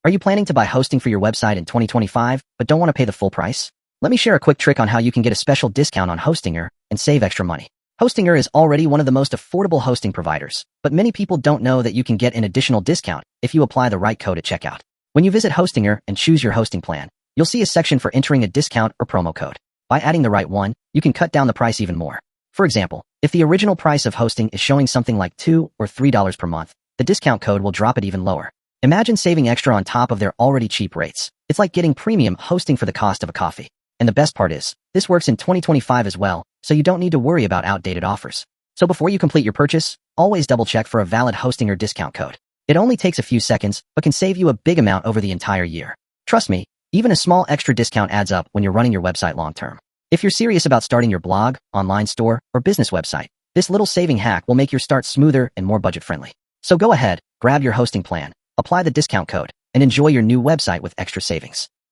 Are you planning to buy hosting for your website in 2025 but don't want to pay the full price? Let me share a quick trick on how you can get a special discount on Hostinger and save extra money. Hostinger is already one of the most affordable hosting providers, but many people don't know that you can get an additional discount if you apply the right code at checkout. When you visit Hostinger and choose your hosting plan, you'll see a section for entering a discount or promo code. By adding the right one, you can cut down the price even more. For example, if the original price of hosting is showing something like $2 or $3 per month, the discount code will drop it even lower. Imagine saving extra on top of their already cheap rates. It's like getting premium hosting for the cost of a coffee. And the best part is, this works in 2025 as well, so you don't need to worry about outdated offers. So before you complete your purchase, always double check for a valid Hostinger discount code. It only takes a few seconds, but can save you a big amount over the entire year. Trust me, even a small extra discount adds up when you're running your website long term. If you're serious about starting your blog, online store, or business website, this little saving hack will make your start smoother and more budget-friendly. So go ahead, grab your hosting plan, apply the discount code, and enjoy your new website with extra savings.